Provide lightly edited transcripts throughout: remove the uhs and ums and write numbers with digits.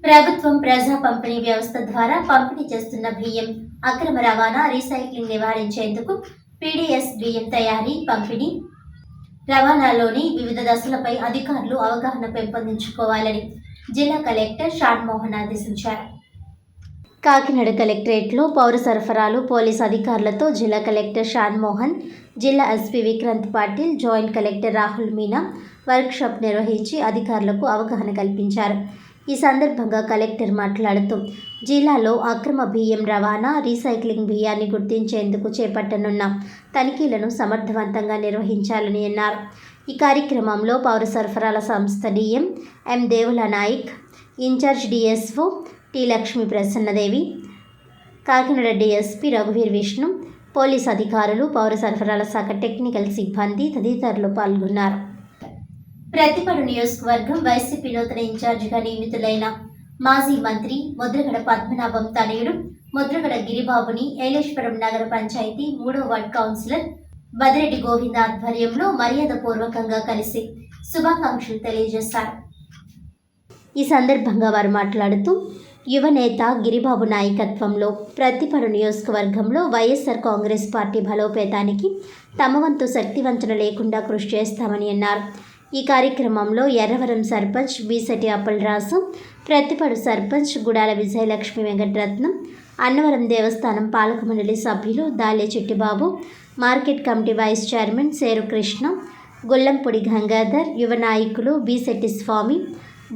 ప్రభుత్వం ప్రజా పంపిణీ వ్యవస్థ ద్వారా పంపిణీ చేస్తున్న బియ్యం అక్రమ రవాణా, రీసైక్లింగ్ నివారించేందుకు పీడీఎస్ బియ్యం తయారీ, పంపిణీ, రవాణాలోని వివిధ దశలపై అధికారులు అవగాహన పెంపొందించుకోవాలని జిల్లా కలెక్టర్ షాన్మోహన్ ఆదేశించారు. కాకినాడ కలెక్టరేట్లో పౌర సరఫరాలు, పోలీసు అధికారులతో జిల్లా కలెక్టర్ షాన్మోహన్, జిల్లా SP Vikrant Patil, joint collector Rahul Meena workshop నిర్వహించి అధికారులకు అవగాహన కల్పించారు. ఈ సందర్భంగా కలెక్టర్ మాట్లాడుతూ జిల్లాలో అక్రమ బియ్యం రవాణా, రీసైక్లింగ్ బియ్యాన్ని గుర్తించేందుకు చేపట్టనున్న తనిఖీలను సమర్థవంతంగా నిర్వహించాలని అన్నారు. ఈ కార్యక్రమంలో పౌర సరఫరాల సంస్థ DM M Devula Nayak, incharge DSO T Lakshmi Prasannadevi, Kakinada DSP రఘువీర్ విష్ణు, పోలీస్ అధికారులు, పౌర సరఫరాల శాఖ టెక్నికల్ సిబ్బంది తదితరులు పాల్గొన్నారు. ప్రతిపాడు నియోజకవర్గం వైసీపీ నూతన ఇన్ఛార్జిగా నియమితులైన మాజీ మంత్రి ముద్రగడ పద్మనాభం తనయుడు ముద్రగడ గిరిబాబుని ఏలేశ్వరం నగర పంచాయతీ 3వ వార్డు కౌన్సిలర్ బదిరెడ్డి గోవింద ఆధ్వర్యంలో మర్యాదపూర్వకంగా కలిసి శుభాకాంక్షలు తెలియజేశారు. ఈ సందర్భంగా వారు మాట్లాడుతూ యువనేత గిరిబాబు నాయకత్వంలో ప్రతిపాడు నియోజకవర్గంలో వైఎస్ఆర్ కాంగ్రెస్ పార్టీ బలోపేతానికి తమ వంతు శక్తివంచన లేకుండా కృషి చేస్తామని అన్నారు. ఈ కార్యక్రమంలో ఎర్రవరం సర్పంచ్ బీసెటి అప్పలరాజు, ప్రతిపాడు సర్పంచ్ గుడాల విజయలక్ష్మి వెంకటరత్నం, అన్నవరం దేవస్థానం పాలక మండలి సభ్యులు Dale Chittibabu, market committee vice chairman Seru Krishna, గుల్లంపొడి Gangadhar, యువ నాయకులు బీసెట్టి స్వామి,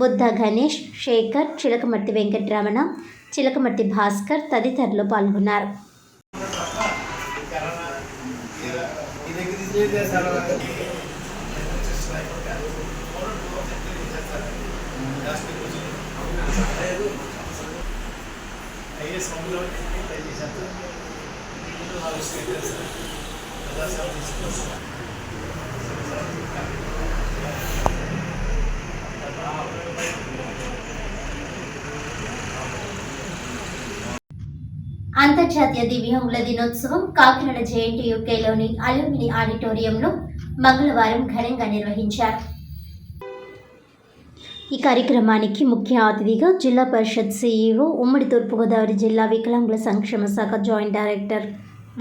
బుద్ధ గణేష్, శేఖర్, చిలకమర్తి వెంకటరమణ, చిలకమర్తి భాస్కర్ తదితరులు పాల్గొన్నారు. అంతర్జాతీయ దివ్యాంగుల దినోత్సవం కాకినాడ జేఎన్టీయూకేలోని అల్యూమిని ఆడిటోరియంలో మంగళవారం ఘనంగా నిర్వహించారు. ఈ కార్యక్రమానికి ముఖ్య అతిథిగా జిల్లా పరిషత్ సిఇఓ, ఉమ్మడి తూర్పుగోదావరి జిల్లా వికలాంగుల సంక్షేమ శాఖ జాయింట్ డైరెక్టర్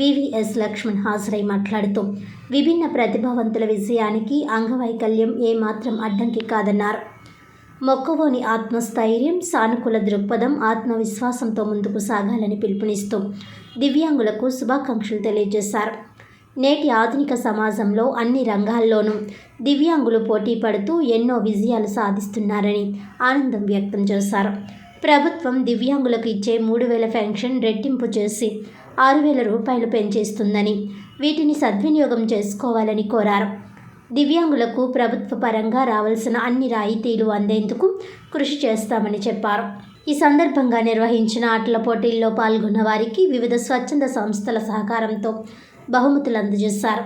వివిఎస్ లక్ష్మణ్ హాజరై మాట్లాడుతూ విభిన్న ప్రతిభావంతుల విజయానికి అంగవైకల్యం ఏమాత్రం అడ్డంకి కాదన్నారు. మొక్కవోని ఆత్మస్థైర్యం, సానుకూల దృక్పథం, ఆత్మవిశ్వాసంతో ముందుకు సాగాలని పిలుపునిస్తూ దివ్యాంగులకు శుభాకాంక్షలు తెలియజేశారు. నేటి ఆధునిక సమాజంలో అన్ని రంగాల్లోనూ దివ్యాంగులు పోటీ పడుతూ ఎన్నో విజయాలు సాధిస్తున్నారని ఆనందం వ్యక్తం చేశారు. ప్రభుత్వం దివ్యాంగులకు ఇచ్చే 3,000 పెన్షన్ రెట్టింపు చేసి 6,000 రూపాయలు పెంచేస్తుందని, వీటిని సద్వినియోగం చేసుకోవాలని కోరారు. దివ్యాంగులకు ప్రభుత్వ పరంగా రావాల్సిన అన్ని రాయితీలు అందేందుకు కృషి చేస్తామని చెప్పారు. ఈ సందర్భంగా నిర్వహించిన ఆటల పోటీల్లో పాల్గొన్న వారికి వివిధ స్వచ్ఛంద సంస్థల సహకారంతో బహుమతులు అందజేశారు.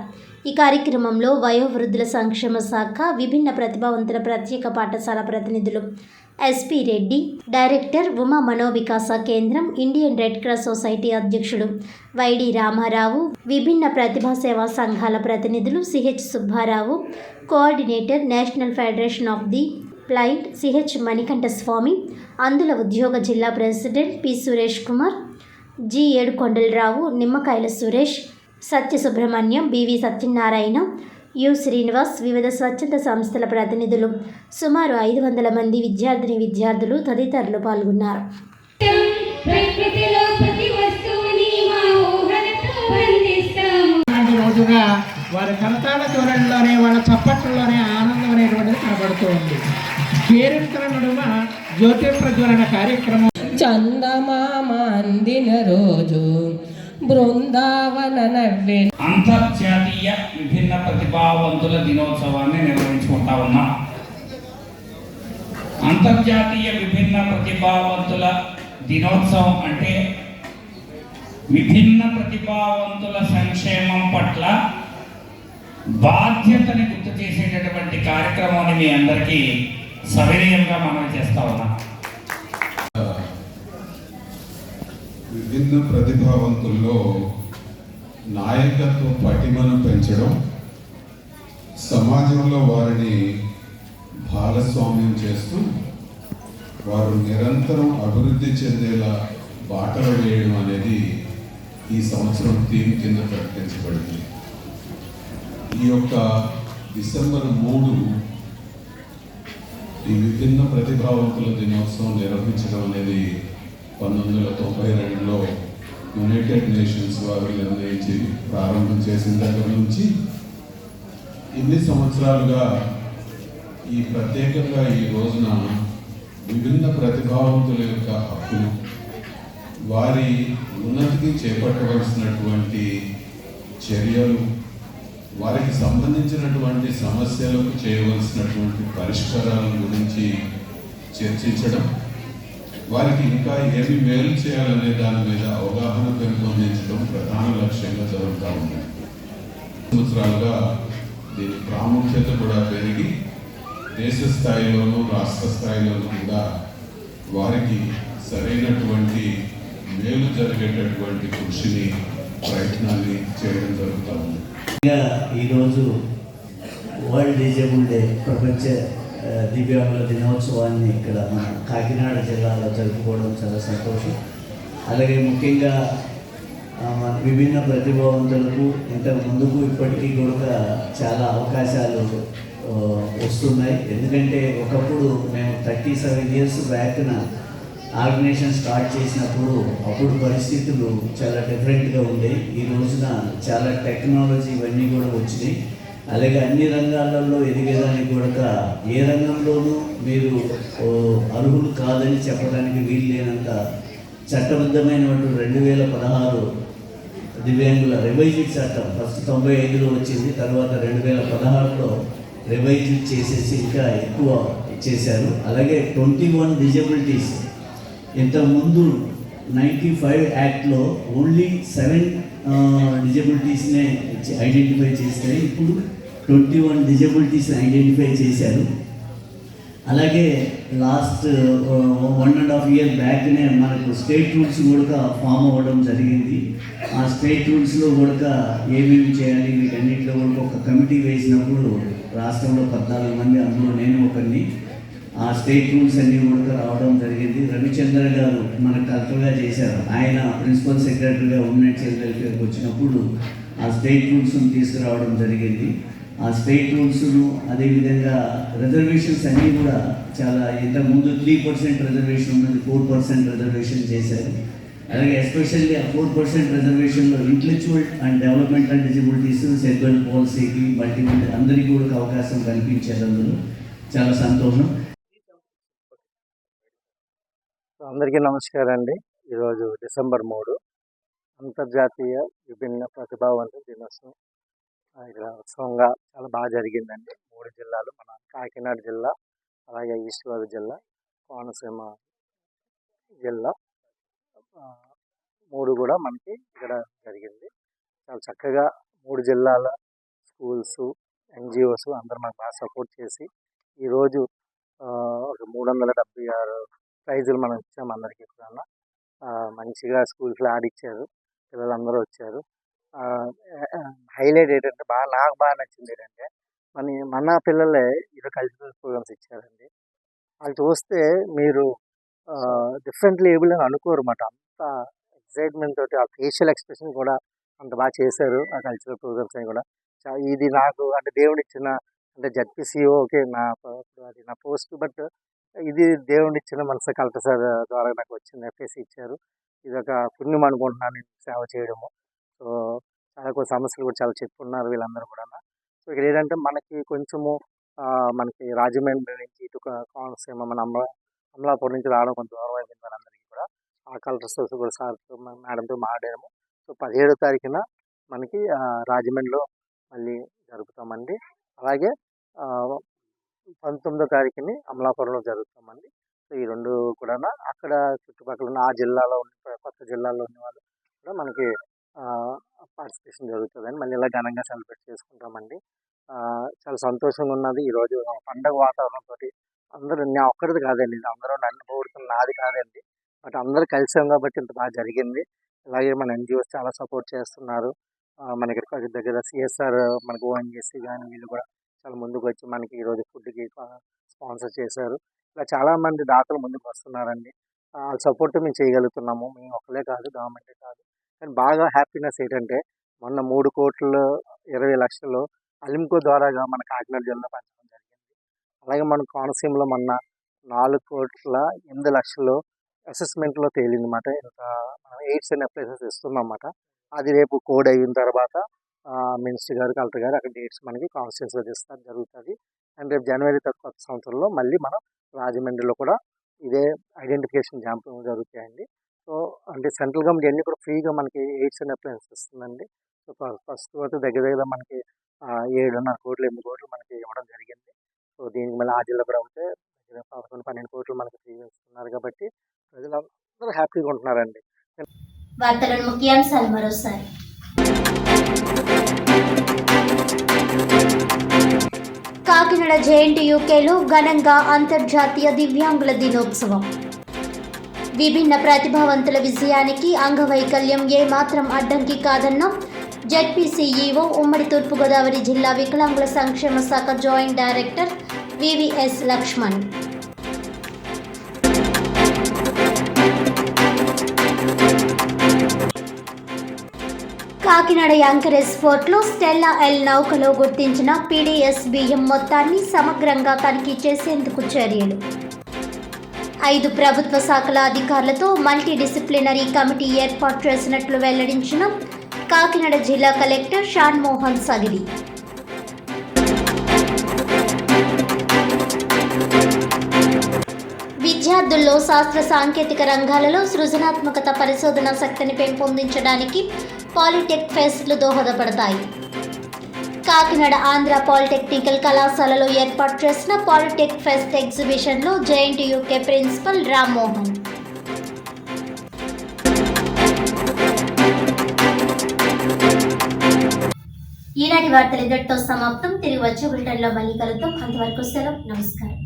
ఈ కార్యక్రమంలో వయోవృద్ధుల సంక్షేమ శాఖ, విభిన్న ప్రతిభావంతుల ప్రత్యేక పాఠశాల ప్రతినిధులు SP Reddy, director Uma Manovikasa Kendram, Indian Red Cross Society అధ్యక్షుడు వైడి రామారావు, విభిన్న ప్రతిభా సేవా సంఘాల ప్రతినిధులు CH Subbarao, coordinator National Federation of the Blind CH Manikanta Swamy, అందుల ఉద్యోగ జిల్లా president P Suresh Kumar, G Yedukondalarao, Nimmakayala Suresh, Satya Subrahmanyam, BV Satyanarayana, U Srinivas, వివిధ స్వచ్ఛంద సంస్థల ప్రతినిధులు, సుమారు 500 మంది విద్యార్థులు తదితరులు పాల్గొన్నారు. వారి కరతాళ ధోరణిలోనే, వాళ్ళ చప్పట్లలోనే ఆనందం అనేటువంటిది కనబడుతూ ఉంది. కేరింతల నడుమ జ్యోతి ప్రజ్వలన కార్యక్రమం చందమామ అందిన రోజు బృందావన నవ్వే. అంతర్జాతీయ విభిన్న ప్రతిభావంతుల దినోత్సవాన్ని నిర్వహించుకుంటా ఉన్నాం. అంతర్జాతీయ విభిన్న ప్రతిభావంతుల దినోత్సవం అంటే విభిన్న ప్రతిభావంతుల సంక్షేమం పట్ల బాధ్యతని గుర్తు చేసేటటువంటి కార్యక్రమాన్ని మీ అందరికీ సవినయంగా మనం చేస్తా ఉన్నాం. విభిన్న ప్రతిభావంతుల్లో నాయకత్వ పటిమను పెంచడం, సమాజంలో వారిని భాగస్వామ్యం చేస్తూ వారు నిరంతరం అభివృద్ధి చెందేలా బాటలు వేయడం అనేది ఈ సంవత్సరం థీమ్ కింద ప్రకటించబడింది. ఈ యొక్క డిసెంబర్ 3 ఈ విభిన్న ప్రతిభావంతుల దినోత్సవం నిర్వహించడం అనేది 1992లో యునైటెడ్ నేషన్స్ వారు నిర్ణయించి ప్రారంభం చేసిన దగ్గర నుంచి ఇన్ని సంవత్సరాలుగా ఈ ప్రత్యేకంగా ఈ రోజున విభిన్న ప్రతిభావంతుల యొక్క హక్కులు, వారి ఉన్నతికి చేపట్టవలసినటువంటి చర్యలు, వారికి సంబంధించినటువంటి సమస్యలకు చేయవలసినటువంటి పరిష్కారాల గురించి చర్చించడం, వారికి ఇంకా ఏమి మేలు చేయాలనే దాని మీద అవగాహన పెంపొందించడం ప్రధాన లక్ష్యంగా జరుగుతూ ఉంది. సంవత్సరాలుగా దీని ప్రాముఖ్యత కూడా పెరిగి దేశ స్థాయిలోనూ రాష్ట్ర స్థాయిలోనూ కూడా వారికి సరైనటువంటి మేలు జరిగేటటువంటి కృషిని, ప్రయత్నాన్ని చేయడం జరుగుతూ ఉంది. ఈరోజు వరల్డ్ డిజేబుల్ డే, ప్రపంచ దివ్యాంగుల దినోత్సవాన్ని ఇక్కడ మన కాకినాడ జిల్లాలో జరుపుకోవడం చాలా సంతోషం. అలాగే ముఖ్యంగా మన విభిన్న ప్రతిభావంతులకు ఇంతకు ముందుకు ఇప్పటికీ కూడా చాలా అవకాశాలు వస్తున్నాయి. ఎందుకంటే ఒకప్పుడు మేము 37 years బ్యాక్న ఆర్గనైజేషన్ స్టార్ట్ చేసినప్పుడు అప్పుడు పరిస్థితులు చాలా డిఫరెంట్గా ఉండేవి. ఈ రోజున చాలా టెక్నాలజీ ఇవన్నీ కూడా వచ్చినాయి. అలాగే అన్ని రంగాలలో ఎదిగేదానికి కూడా ఏ రంగంలోనూ మీరు అర్హులు కాదని చెప్పడానికి వీలు లేనంత చట్టబద్ధమైనటువంటి 2016 దివ్యాంగుల రివైజ్డ్ చట్టం ఫస్ట్ 95లో వచ్చింది. తర్వాత 2016లో రివైజ్ చేసేసి ఇంకా ఎక్కువ చేశారు. అలాగే 21 డిజబిలిటీస్, ఇంతకుముందు 95 యాక్ట్లో ఓన్లీ 7 డిజబిలిటీస్నే ఐడెంటిఫై చేస్తాయి. ఇప్పుడు 21 డిజబిలిటీస్ని ఐడెంటిఫై చేశారు. అలాగే లాస్ట్ 1.5 year బ్యాక్నే మనకు స్టేట్ రూల్స్ కూడా ఫామ్ అవ్వడం జరిగింది. ఆ స్టేట్ రూల్స్లో కూడా ఏమేమి చేయాలి వీటన్నిటిలో కూడా ఒక కమిటీ వేసినప్పుడు రాష్ట్రంలో 14 మంది, అందులో నేను ఒకరిని, ఆ స్టేట్ రూల్స్ అన్నీ కూడా రావడం జరిగింది. రవిచంద్ర గారు మనకు కలెక్టర్గా చేశారు. ఆయన ప్రిన్సిపల్ సెక్రటరీగా ఉమెన్ చైల్డ్ వెల్ఫేర్కి వచ్చినప్పుడు ఆ స్టేట్ రూల్స్ను తీసుకురావడం జరిగింది. ఆ స్టేట్ రూల్స్ను అదేవిధంగా రిజర్వేషన్స్ అన్నీ కూడా చాలా, ఇంతకుముందు 3% రిజర్వేషన్ ఉన్నది 4% రిజర్వేషన్ చేశారు. అలాగే ఎస్పెషల్లీ ఆ 4% రిజర్వేషన్లో intellectual and developmental disabilities, cerebral పాలసీకి, మల్టిపుల్ అందరికీ కూడా అవకాశం కల్పించారు. అందులో చాలా సంతోషం. అందరికీ నమస్కారం అండి. ఈరోజు డిసెంబర్ 3 అంతర్జాతీయ విభిన్న ప్రతిభావంతుల దినోత్సవం. ఇక్కడ ఉత్సవంగా చాలా బాగా జరిగిందండి. 3 జిల్లాలు, మన కాకినాడ జిల్లా, అలాగే ఈస్ట్ గోదావరి జిల్లా, కోనసీమ జిల్లా, 3 కూడా మనకి ఇక్కడ జరిగింది. చాలా చక్కగా 3 జిల్లాల స్కూల్స్, NGOs అందరూ మనకు బాగా సపోర్ట్ చేసి ఈరోజు ఒక 376 ప్రైజులు మనం ఇచ్చాము అందరికీ కూడా. మంచిగా స్కూల్స్లో ఆడిచ్చారు, పిల్లలందరూ వచ్చారు. హైలైట్ ఏంటంటే నాకు బాగా నచ్చింది ఏంటంటే మన పిల్లలే ఈరోజు కల్చరల్ ప్రోగ్రామ్స్ ఇచ్చారండి. అది చూస్తే మీరు డిఫరెంట్లీ ఏబుల్ అని అనుకోరు అన్నమాట. అంత ఎక్సైట్మెంట్ తోటి ఆ ఫేషియల్ ఎక్స్ప్రెషన్ కూడా అంత బాగా చేశారు. ఆ కల్చరల్ ప్రోగ్రామ్స్ అని కూడా ఇది నాకు అంటే దేవుడిచ్చిన, అంటే జడ్పీసీఓకే అది నా పోస్ట్, బట్ ఇది దేవుడిచ్చిన మనసు. కలెక్టర్ సార్ ద్వారా నాకు వచ్చింది, FAC ఇచ్చారు. ఇది ఒక పుణ్యం అనుకుంటున్నాను నేను సేవ చేయడము. సో చాలా కొన్ని సమస్యలు కూడా చాలా చెప్పున్నారు వీళ్ళందరూ కూడా. సో ఇక్కడ ఏంటంటే మనకి కొంచెము మనకి రాజమండ్రి నుంచి ఇటు కోనసీమ, మన అమలాపురం నుంచి రావడం కొంచెం దూరం అయిపోయింది వాళ్ళందరికీ కూడా. ఆ కలెక్టర్స్ కూడా సార్తో మేడంతో మాట్లాడాము. సో 17వ తారీఖున మనకి రాజమండ్రిలో మళ్ళీ జరుపుతామండి. అలాగే 19వ తారీఖుని అమలాపురంలో జరుగుతామండి. సో ఈ 2 కూడా అక్కడ చుట్టుపక్కల ఉన్న ఆ జిల్లాలో ఉన్న కొత్త జిల్లాలో ఉన్న వాళ్ళు కూడా మనకి పార్టిసిపేషన్ జరుగుతుందని మళ్ళీ ఇలా ఘనంగా సెలబ్రేట్ చేసుకుంటామండి. చాలా సంతోషంగా ఉన్నది. ఈరోజు పండగ వాతావరణంతో అందరూ, నా ఒక్కరిది కాదండి, ఇది అందరూ నన్ను పొగుడుతున్న నాది కాదండి, బట్ అందరూ కలిసాం కాబట్టి ఇంత బాగా జరిగింది. అలాగే మన NGOs చాలా సపోర్ట్ చేస్తున్నారు. మనకి దగ్గర CSR, మనకు ONGC కానీ వీళ్ళు కూడా చాలా ముందుకు వచ్చి మనకి ఈరోజు ఫుడ్కి స్పాన్సర్ చేశారు. ఇలా చాలామంది దాతలు ముందుకు వస్తున్నారండి. వాళ్ళ సపోర్ట్ మేము చేయగలుగుతున్నాము. మేము ఒక్కలే కాదు, గవర్నమెంటే కాదు. కానీ బాగా హ్యాపీనెస్ ఏంటంటే మొన్న 3,20,00,000 అలింకో ద్వారాగా మన కాకినాడ జిల్లా పంచడం జరిగింది. అలాగే మన కోనసీమలో మొన్న 4,08,00,000 అసెస్మెంట్లో తేలిందన్నమాట. ఇంత మనం ఎయిడ్స్ అండ్ అప్లైసెస్ ఇస్తున్నామన్నమాట. అది రేపు కోడ్ అయిన తర్వాత మినిస్టర్ గారు, కలెక్టర్ గారు అక్కడ డేట్స్ మనకి కాన్స్టిట్యూన్సీలో ఇస్తారు జరుగుతుంది. అండ్ రేపు జనవరి కొత్త సంవత్సరంలో మళ్ళీ మనం రాజమండ్రిలో కూడా ఇదే ఐడెంటిఫికేషన్ క్యాంప్ జరుగుతాయండి. సో అంటే సెంట్రల్ గవర్నమెంట్ అన్నీ కూడా ఫ్రీగా మనకి ఎయిడ్స్ అండ్ అప్లయన్స్ ఇస్తుందండి. సో ఫస్ట్ అయితే దగ్గర మనకి 7.5 కోట్లు 8 కోట్లు మనకి ఇవ్వడం జరిగింది. సో దీనికి మళ్ళీ ఆ జిల్లా ప్రభుత్వం దగ్గర 11-12 కోట్లు మనకి ఫ్రీగా ఇస్తున్నారు కాబట్టి ప్రజలందరూ హ్యాపీగా ఉంటున్నారండి. వార్తలను ముఖ్యాంశాలు మరోసారి. కాకినాడ జేఎన్టీయూకేలో ఘనంగా అంతర్జాతీయ దివ్యాంగుల దినోత్సవం. విభిన్న ప్రతిభావంతుల విజయానికి అంగవైకల్యం ఏమాత్రం అడ్డంకి కాదన్న జెడ్పీసీఈఓ ఉమ్మడి తూర్పుగోదావరి జిల్లా వికలాంగుల సంక్షేమ శాఖ joint director VVS Laxman. Kakinada anchorage ఫోర్ట్లో స్టెల్లా ఎల్ నౌకలో గుర్తించిన పీడీఎస్బీఎం మొత్తాన్ని సమగ్రంగా తనిఖీ చేసేందుకు చర్యలు. 5 ప్రభుత్వ శాఖల అధికారులతో మల్టీ డిసిప్లినరీ కమిటీ ఏర్పాటు చేసినట్లు వెల్లడించిన కాకినాడ జిల్లా కలెక్టర్ షాన్మోహన్ సగిడి. విద్యార్థుల్లో శాస్త్ర సాంకేతిక రంగాలలో సృజనాత్మకత పరిశోధన శక్తిని పెంపొందించడానికి పాలిటెక్ ఫెస్ట్లు దోహదపడతాయి. కాకినాడ ఆంధ్ర పాలిటెక్నికల్ కళాశాలలో ఏర్పాటు చేసిన పాలిటెక్ ఫెస్ట్ ఎగ్జిబిషన్లో జేఎన్టీయూకే ప్రిన్సిపల్ రామ్మోహన్. ఈనాటి వార్తలు ఇంతటితో సమాప్తం. తిరిగి వచ్చే బులెటిన్లో మళ్ళీ కలుద్దాం. అంతవరకు సెలవు. నమస్కారం.